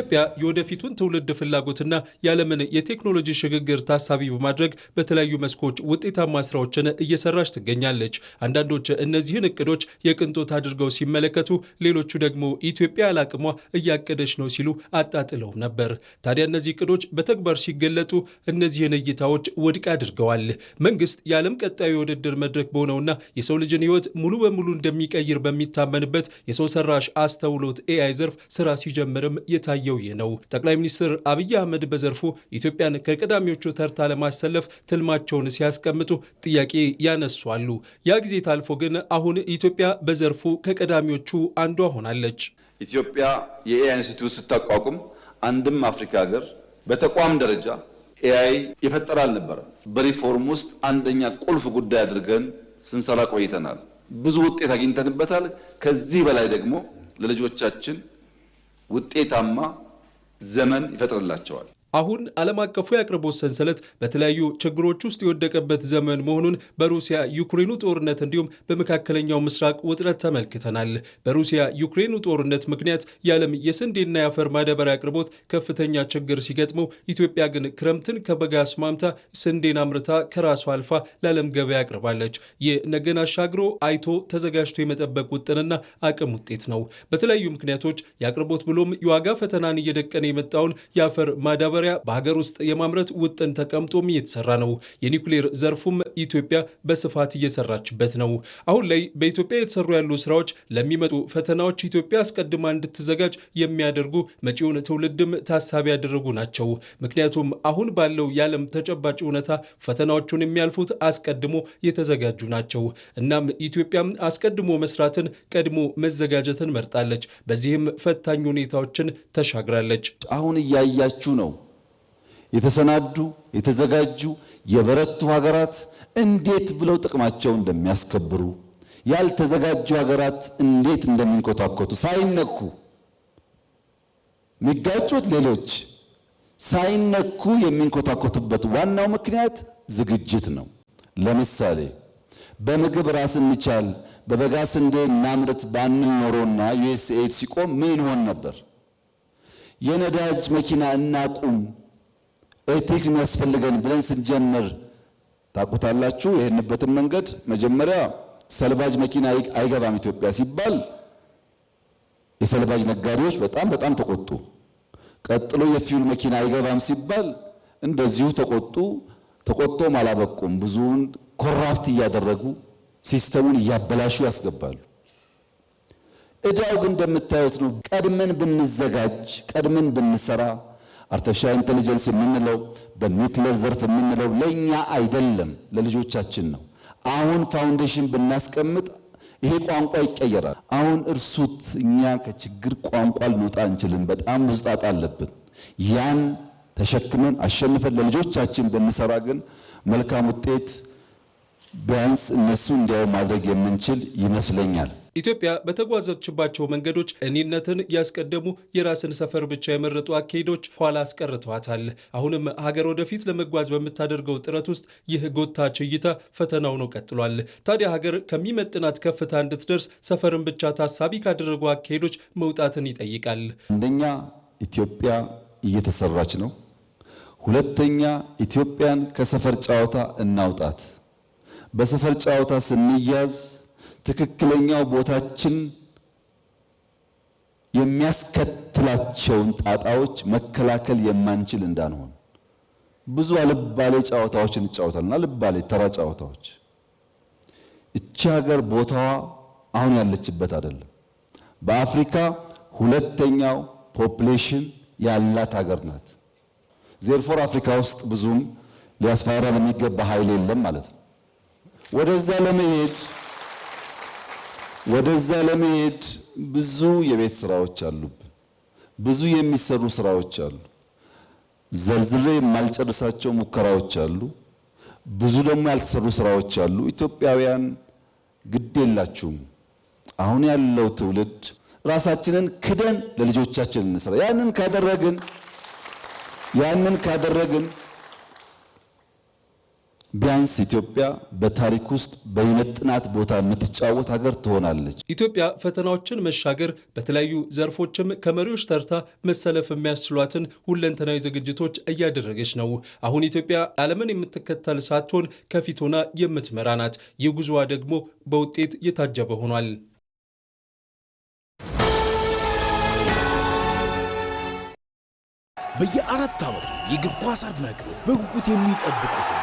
ኢትዮጵያ የወደፊቱን ትውልድ ፍላጎትና የዓለምን የቴክኖሎጂ ሽግግር ታሳቢ በማድረግ በተለያዩ መስኮች ውጤታማ ስራዎችን እየሰራች ትገኛለች። አንዳንዶች እነዚህን እቅዶች የቅንጦት አድርገው ሲመለከቱ፣ ሌሎቹ ደግሞ ኢትዮጵያ ያላቅሟ እያቀደች ነው ሲሉ አጣጥለው ነበር። ታዲያ እነዚህ እቅዶች በተግባር ሲገለጡ እነዚህን እይታዎች ውድቅ አድርገዋል። መንግስት የዓለም ቀጣዩ የውድድር መድረክ በሆነውና የሰው ልጅን ሕይወት ሙሉ በሙሉ እንደሚቀይር በሚታመንበት የሰው ሰራሽ አስተውሎት ኤአይ ዘርፍ ስራ ሲጀምርም የታየው ይህ ነው። ጠቅላይ ሚኒስትር አብይ አህመድ በዘርፉ ኢትዮጵያን ከቀዳሚዎቹ ተርታ ለማሰለፍ ትልማቸውን ሲያስቀምጡ ጥያቄ ያነሷሉ። ያ ጊዜ ታልፎ ግን አሁን ኢትዮጵያ በዘርፉ ከቀዳሚዎቹ አንዷ ሆናለች። ኢትዮጵያ የኤአይ ኢንስቲትዩት ስታቋቁም አንድም አፍሪካ ሀገር በተቋም ደረጃ ኤአይ የፈጠረ አልነበረም። በሪፎርም ውስጥ አንደኛ ቁልፍ ጉዳይ አድርገን ስንሰራ ቆይተናል። ብዙ ውጤት አግኝተንበታል። ከዚህ በላይ ደግሞ ለልጆቻችን ውጤታማ ዘመን ይፈጥርላቸዋል። አሁን ዓለም አቀፉ የአቅርቦት ሰንሰለት በተለያዩ ችግሮች ውስጥ የወደቀበት ዘመን መሆኑን በሩሲያ ዩክሬኑ ጦርነት እንዲሁም በመካከለኛው ምስራቅ ውጥረት ተመልክተናል። በሩሲያ ዩክሬኑ ጦርነት ምክንያት የዓለም የስንዴና የአፈር ማዳበሪያ አቅርቦት ከፍተኛ ችግር ሲገጥመው፣ ኢትዮጵያ ግን ክረምትን ከበጋ አስማምታ ስንዴን አምርታ ከራሷ አልፋ ለዓለም ገበያ አቅርባለች። ይህ ነገን አሻግሮ አይቶ ተዘጋጅቶ የመጠበቅ ውጥንና አቅም ውጤት ነው። በተለያዩ ምክንያቶች የአቅርቦት ብሎም የዋጋ ፈተናን እየደቀነ የመጣውን የአፈር ማዳበሪያ በሀገር ውስጥ የማምረት ውጥን ተቀምጦም እየተሰራ ነው። የኒውክሌር ዘርፉም ኢትዮጵያ በስፋት እየሰራችበት ነው። አሁን ላይ በኢትዮጵያ የተሰሩ ያሉ ስራዎች ለሚመጡ ፈተናዎች ኢትዮጵያ አስቀድማ እንድትዘጋጅ የሚያደርጉ መጪውን ትውልድም ታሳቢ ያደረጉ ናቸው። ምክንያቱም አሁን ባለው የዓለም ተጨባጭ እውነታ ፈተናዎቹን የሚያልፉት አስቀድሞ የተዘጋጁ ናቸው። እናም ኢትዮጵያም አስቀድሞ መስራትን፣ ቀድሞ መዘጋጀትን መርጣለች። በዚህም ፈታኝ ሁኔታዎችን ተሻግራለች። አሁን እያያችሁ ነው። የተሰናዱ የተዘጋጁ የበረቱ ሀገራት እንዴት ብለው ጥቅማቸውን እንደሚያስከብሩ፣ ያልተዘጋጁ ሀገራት እንዴት እንደሚንኮታኮቱ ሳይነኩ የሚጋጩት ሌሎች ሳይነኩ የሚንኮታኮቱበት ዋናው ምክንያት ዝግጅት ነው። ለምሳሌ በምግብ ራስ እንቻል በበጋ ስንዴ እናምርት ባንል ኖሮና ዩኤስኤድ ሲቆም ምን ሆን ነበር? የነዳጅ መኪና እናቁም ኤሌክትሪክ የሚያስፈልገን ብለን ስንጀምር ታውቁታላችሁ። ይሄንበትን መንገድ መጀመሪያ ሰልባጅ መኪና አይገባም ኢትዮጵያ ሲባል የሰልባጅ ነጋዴዎች በጣም ተቆጡ። ቀጥሎ የፊውል መኪና አይገባም ሲባል እንደዚሁ ተቆጡ። ተቆጥቶም አላበቁም። ብዙውን ኮራፕት እያደረጉ ሲስተሙን እያበላሹ ያስገባሉ። እዳው ግን እንደምታዩት ነው። ቀድመን ብንዘጋጅ ቀድመን ብንሰራ አርቲፊሻል ኢንተለጀንስ የምንለው በኒውክሌር ዘርፍ የምንለው ለኛ አይደለም ለልጆቻችን ነው። አሁን ፋውንዴሽን ብናስቀምጥ ይሄ ቋንቋ ይቀየራል። አሁን እርሱት። እኛ ከችግር ቋንቋ ልንወጣ አንችልም። በጣም ብዙ ጣጣ አለብን። ያን ተሸክመን አሸንፈን ለልጆቻችን ብንሰራ ግን መልካም ውጤት ቢያንስ እነሱ እንዲያው ማድረግ የምንችል ይመስለኛል። ኢትዮጵያ በተጓዘችባቸው መንገዶች እኔነትን ያስቀደሙ የራስን ሰፈር ብቻ የመረጡ አካሄዶች ኋላ አስቀርተዋታል። አሁንም ሀገር ወደፊት ለመጓዝ በምታደርገው ጥረት ውስጥ ይህ ጎታች እይታ ፈተና ሆኖ ቀጥሏል። ታዲያ ሀገር ከሚመጥናት ከፍታ እንድትደርስ ሰፈርን ብቻ ታሳቢ ካደረጉ አካሄዶች መውጣትን ይጠይቃል። አንደኛ ኢትዮጵያ እየተሰራች ነው። ሁለተኛ ኢትዮጵያን ከሰፈር ጨዋታ እናውጣት። በሰፈር ጨዋታ ስንያዝ ትክክለኛው ቦታችን የሚያስከትላቸውን ጣጣዎች መከላከል የማንችል እንዳንሆን ብዙ አልባሌ ጨዋታዎችን እንጫወታልና አልባሌ ተራ ጨዋታዎች። እቺ ሀገር ቦታዋ አሁን ያለችበት አይደለም። በአፍሪካ ሁለተኛው ፖፑሌሽን ያላት ሀገር ናት። ዜርፎር አፍሪካ ውስጥ ብዙም ሊያስፈራ የሚገባ ኃይል የለም ማለት ነው። ወደዛ ለመሄድ ብዙ የቤት ስራዎች አሉብን። ብዙ የሚሰሩ ስራዎች አሉ። ዘርዝሬ የማልጨርሳቸው ሙከራዎች አሉ። ብዙ ደግሞ ያልተሰሩ ስራዎች አሉ። ኢትዮጵያውያን ግድ የላችሁም። አሁን ያለው ትውልድ ራሳችንን ክደን ለልጆቻችን እንስራ። ያንን ካደረግን ቢያንስ ኢትዮጵያ በታሪክ ውስጥ በይመጥናት ቦታ የምትጫወት ሀገር ትሆናለች። ኢትዮጵያ ፈተናዎችን መሻገር በተለያዩ ዘርፎችም ከመሪዎች ተርታ መሰለፍ የሚያስችሏትን ሁለንተናዊ ዝግጅቶች እያደረገች ነው። አሁን ኢትዮጵያ ዓለምን የምትከተል ሳትሆን ከፊት ሆና የምትመራ ናት። ይህ ጉዞዋ ደግሞ በውጤት የታጀበ ሆኗል። በየ4 ዓመቱ የእግር ኳስ አድናቂዎች በጉጉት የሚጠብቁት